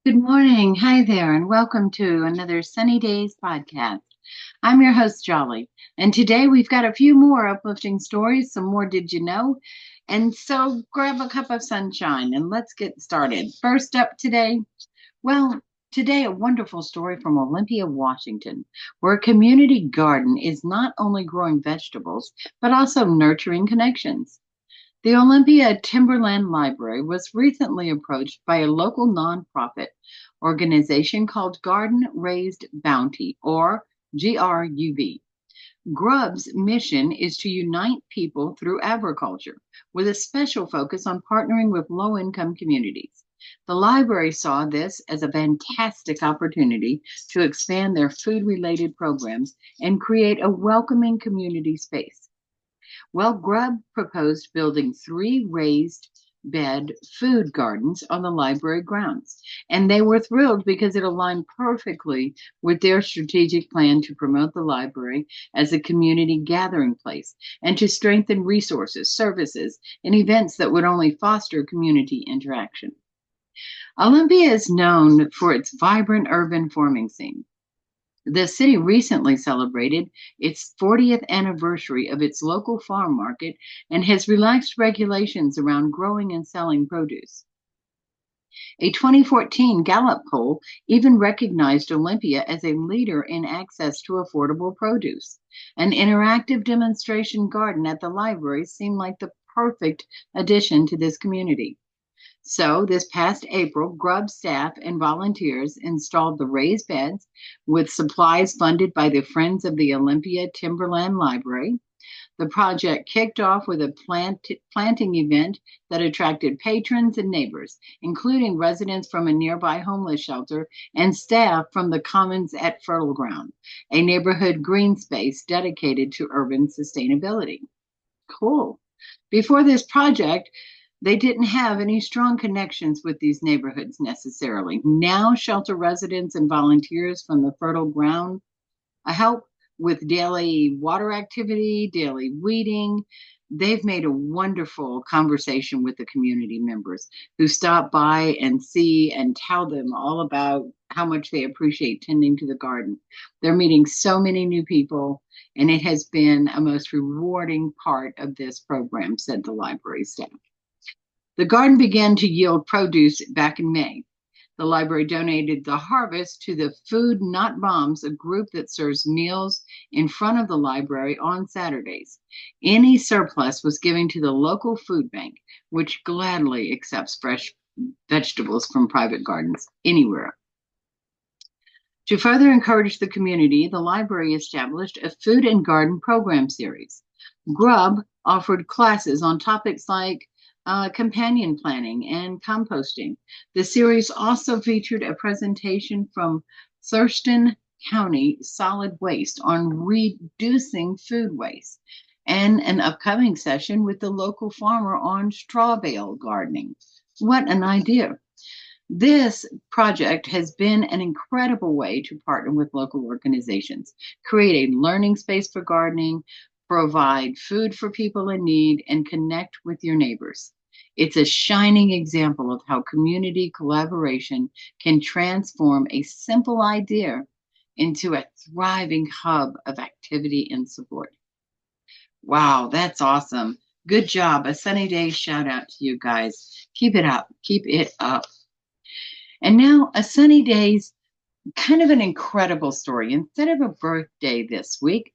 Good morning. Hi there, and welcome to another Sunny Days podcast. I'm your host, Jolly, and today we've got a few more uplifting stories, some more Did You Know? And so grab a cup of sunshine and let's get started. First up today, well, today a wonderful story from Olympia, Washington, where a community garden is not only growing vegetables, but also nurturing connections. The Olympia Timberland Library was recently approached by a local nonprofit organization called Garden Raised Bounty, or GRUB. GRUB's mission is to unite people through agriculture, with a special focus on partnering with low income communities. The library saw this as a fantastic opportunity to expand their food related programs and create a welcoming community space. Well, Grubb proposed building three raised bed food gardens on the library grounds, and they were thrilled because it aligned perfectly with their strategic plan to promote the library as a community gathering place and to strengthen resources, services, and events that would only foster community interaction. Olympia is known for its vibrant urban farming scene. The city recently celebrated its 40th anniversary of its local farm market and has relaxed regulations around growing and selling produce. A 2014 Gallup poll even recognized Olympia as a leader in access to affordable produce. An interactive demonstration garden at the library seemed like the perfect addition to this community. So, this past April, Grub staff and volunteers installed the raised beds with supplies funded by the Friends of the Olympia Timberland Library. The project kicked off with a planting event that attracted patrons and neighbors, including residents from a nearby homeless shelter and staff from the Commons at Fertile Ground, a neighborhood green space dedicated to urban sustainability. Cool. Before this project, they didn't have any strong connections with these neighborhoods necessarily. Now, shelter residents and volunteers from the Fertile Ground help with daily water activity, daily weeding. They've made a wonderful conversation with the community members who stop by and see and tell them all about how much they appreciate tending to the garden. They're meeting so many new people, and it has been a most rewarding part of this program, said the library staff. The garden began to yield produce back in May. The library donated the harvest to the Food Not Bombs, a group that serves meals in front of the library on Saturdays. Any surplus was given to the local food bank, which gladly accepts fresh vegetables from private gardens anywhere. To further encourage the community, the library established a food and garden program series. Grub offered classes on topics like companion planning and composting. The series also featured a presentation from Thurston County Solid Waste on reducing food waste and an upcoming session with the local farmer on straw bale gardening. What an idea! This project has been an incredible way to partner with local organizations, create a learning space for gardening, provide food for people in need, and connect with your neighbors. It's a shining example of how community collaboration can transform a simple idea into a thriving hub of activity and support. Wow, that's awesome. Good job. A sunny day shout out to you guys. Keep it up. Keep it up. And now a sunny day's kind of an incredible story. Instead of a birthday this week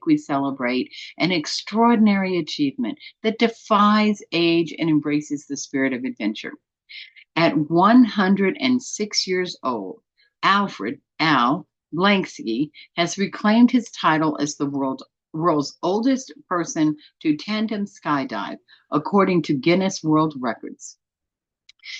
we celebrate an extraordinary achievement that defies age and embraces the spirit of adventure. At 106 years old, Alfred Al Blanksky has reclaimed his title as the world's oldest person to tandem skydive, according to Guinness World Records.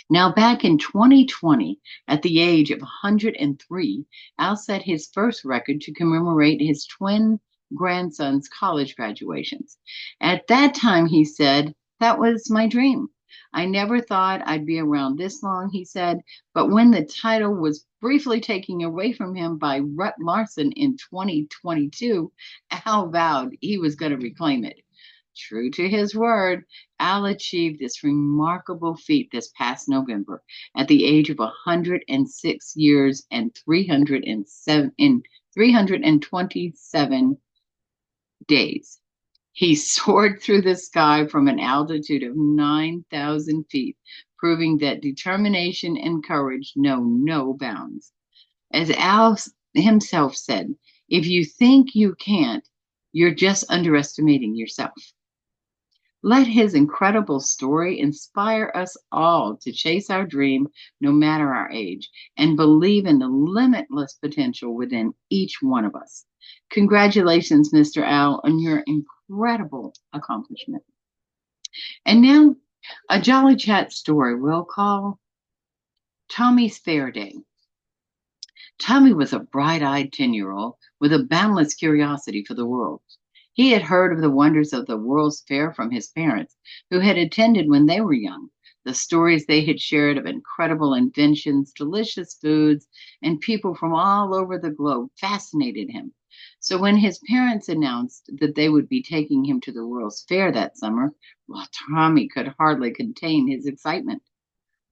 Now, back in 2020, at the age of 103, Al set his first record to commemorate his twin grandsons' college graduations. At that time, he said, "That was my dream. I never thought I'd be around this long," he said, but when the title was briefly taken away from him by Rut Larson in 2022, Al vowed he was going to reclaim it. True to his word, Al achieved this remarkable feat this past November at the age of 106 years and 327 days. He soared through the sky from an altitude of 9,000 feet, proving that determination and courage know no bounds. As Al himself said, if you think you can't, you're just underestimating yourself. Let his incredible story inspire us all to chase our dream no matter our age and believe in the limitless potential within each one of us. Congratulations, Mr. Al, on your incredible accomplishment. And now, a Jolly Chat story we'll call Tommy's Fair Day. Tommy was a bright-eyed 10-year-old with a boundless curiosity for the world. He had heard of the wonders of the World's Fair from his parents, who had attended when they were young. The stories they had shared of incredible inventions, delicious foods, and people from all over the globe fascinated him. So when his parents announced that they would be taking him to the World's Fair that summer, well, Tommy could hardly contain his excitement.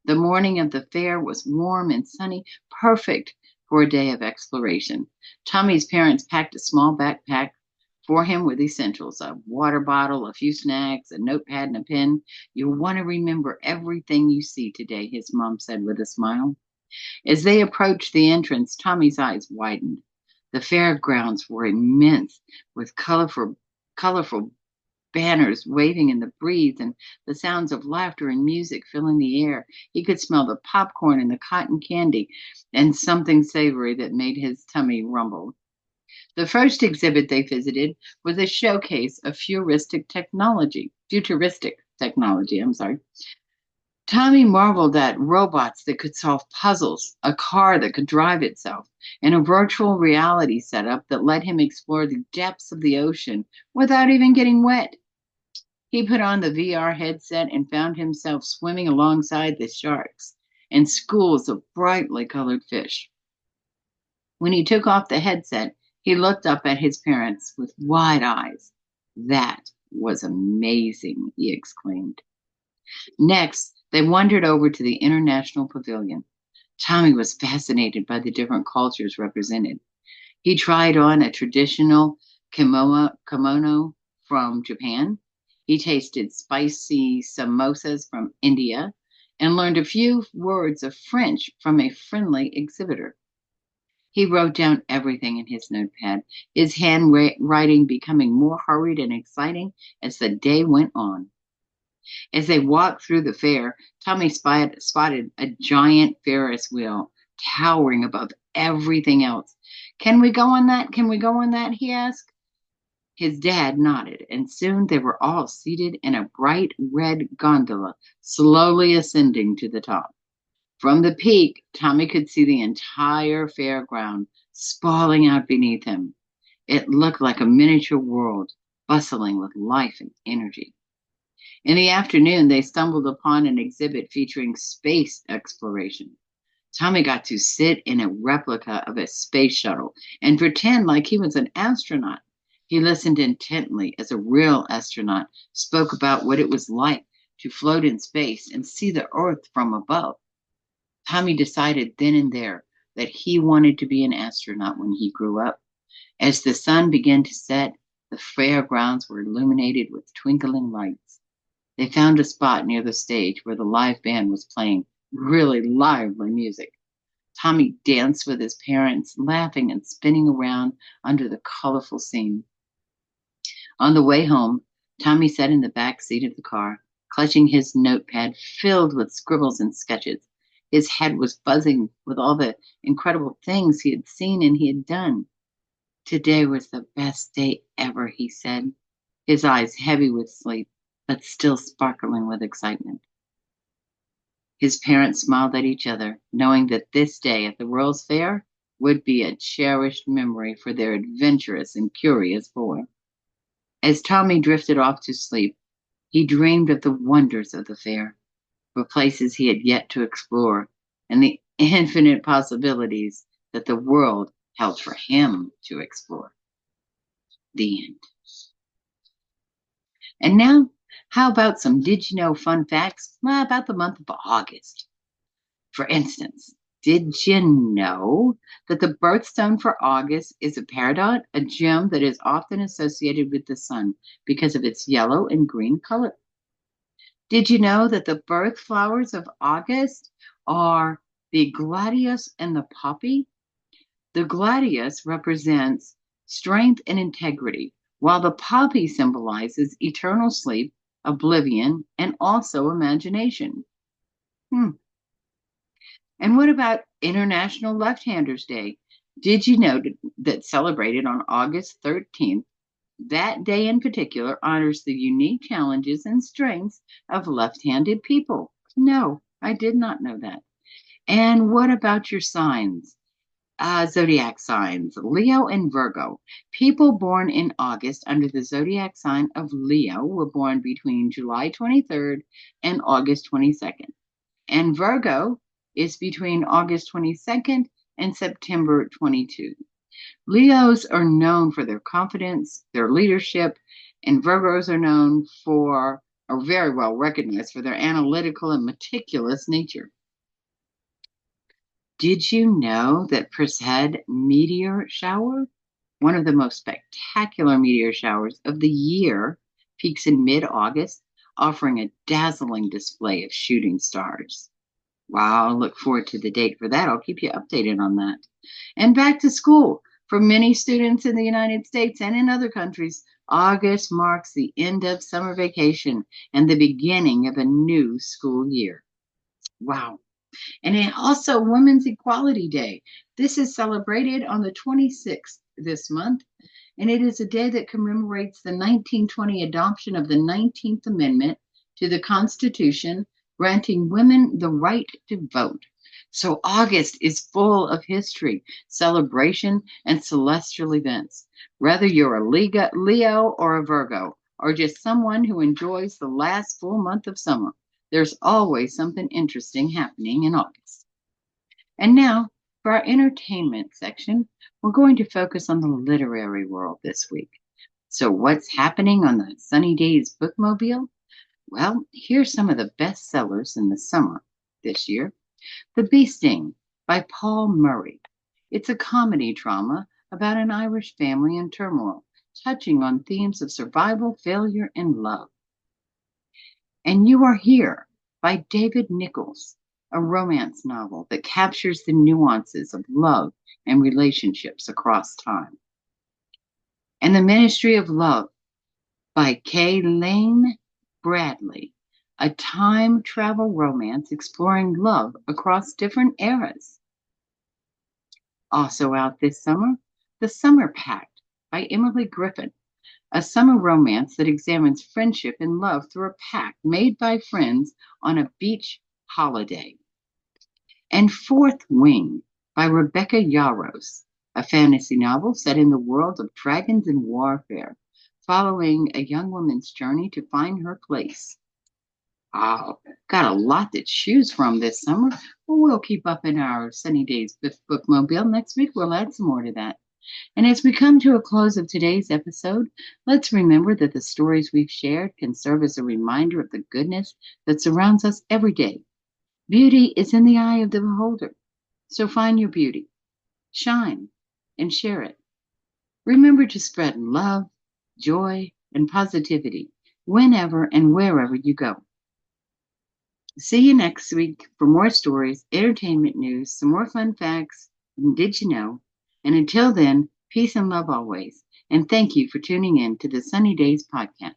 The morning of the fair was warm and sunny, perfect for a day of exploration. Tommy's parents packed a small backpack for him with essentials: a water bottle, a few snacks, a notepad, and a pen. You'll want to remember everything you see today, his mom said with a smile. As they approached the entrance, Tommy's eyes widened. The fairgrounds were immense, with colorful banners waving in the breeze and the sounds of laughter and music filling the air. He could smell the popcorn and the cotton candy and something savory that made his tummy rumble. The first exhibit they visited was a showcase of futuristic technology, I'm sorry. Tommy marveled at robots that could solve puzzles, a car that could drive itself, and a virtual reality setup that let him explore the depths of the ocean without even getting wet. He put on the VR headset and found himself swimming alongside the sharks and schools of brightly colored fish. When he took off the headset, he looked up at his parents with wide eyes. That was amazing, he exclaimed. Next, they wandered over to the International Pavilion. Tommy was fascinated by the different cultures represented. He tried on a traditional kimono from Japan. He tasted spicy samosas from India and learned a few words of French from a friendly exhibitor. He wrote down everything in his notepad, his handwriting becoming more hurried and exciting as the day went on. As they walked through the fair, Tommy spotted a giant Ferris wheel towering above everything else. Can we go on that? Can we go on that? He asked. His dad nodded, and soon they were all seated in a bright red gondola, slowly ascending to the top. From the peak, Tommy could see the entire fairground sprawling out beneath him. It looked like a miniature world, bustling with life and energy. In the afternoon, they stumbled upon an exhibit featuring space exploration. Tommy got to sit in a replica of a space shuttle and pretend like he was an astronaut. He listened intently as a real astronaut spoke about what it was like to float in space and see the Earth from above. Tommy decided then and there that he wanted to be an astronaut when he grew up. As the sun began to set, the fairgrounds were illuminated with twinkling lights. They found a spot near the stage where the live band was playing really lively music. Tommy danced with his parents, laughing and spinning around under the colorful scene. On the way home, Tommy sat in the back seat of the car, clutching his notepad filled with scribbles and sketches. His head was buzzing with all the incredible things he had seen and he had done. Today was the best day ever, he said, his eyes heavy with sleep, but still sparkling with excitement. His parents smiled at each other, knowing that this day at the World's Fair would be a cherished memory for their adventurous and curious boy. As Tommy drifted off to sleep, he dreamed of the wonders of the fair, the places he had yet to explore, and the infinite possibilities that the world held for him to explore. The end. And now, how about some did you know fun facts about the month of August? For instance, did you know that the birthstone for August is a peridot, a gem that is often associated with the sun because of its yellow and green color? Did you know that the birth flowers of August are the gladius and the poppy? The gladius represents strength and integrity, while the poppy symbolizes eternal sleep, oblivion, and also imagination. Hmm. And what about International Left-Handers Day? Did you know that celebrated on August 13th, that day in particular honors the unique challenges and strengths of left-handed people? No, I did not know that. And what about your signs? Zodiac signs, Leo and Virgo. People born in August under the zodiac sign of Leo were born between July 23rd and August 22nd. And Virgo is between August 22nd and September 22. Leos are known for their confidence, their leadership, and Virgos are very well recognized for their analytical and meticulous nature. Did you know that Perseid meteor shower, one of the most spectacular meteor showers of the year, peaks in mid-August, offering a dazzling display of shooting stars? Wow, I look forward to the date for that. I'll keep you updated on that. And back to school. For many students in the United States and in other countries, August marks the end of summer vacation and the beginning of a new school year. Wow. And also Women's Equality Day. This is celebrated on the 26th this month, and it is a day that commemorates the 1920 adoption of the 19th Amendment to the Constitution, granting women the right to vote. So August is full of history, celebration, and celestial events. Whether you're a Leo or a Virgo, or just someone who enjoys the last full month of summer, there's always something interesting happening in August. And now, for our entertainment section, we're going to focus on the literary world this week. So what's happening on the Sunny Days bookmobile? Well, here's some of the best sellers in the summer this year. The Bee Sting by Paul Murray. It's a comedy drama about an Irish family in turmoil, touching on themes of survival, failure, and love. And You Are Here by David Nichols, a romance novel that captures the nuances of love and relationships across time. And The Ministry of Love by Lane Bradley, a time travel romance exploring love across different eras. Also out this summer, The Summer Pact by Emily Griffin, a summer romance that examines friendship and love through a pact made by friends on a beach holiday. And Fourth Wing by Rebecca Yarros, a fantasy novel set in the world of dragons and warfare, following a young woman's journey to find her place. Oh, got a lot to choose from this summer. Well, we'll keep up in our Sunny Days bookmobile. Next week, we'll add some more to that. And as we come to a close of today's episode, let's remember that the stories we've shared can serve as a reminder of the goodness that surrounds us every day. Beauty is in the eye of the beholder. So find your beauty, shine, and share it. Remember to spread love, joy, and positivity whenever and wherever you go. See you next week for more stories, entertainment news, some more fun facts, and did you know? And until then, peace and love always. And thank you for tuning in to the Sunny Days podcast.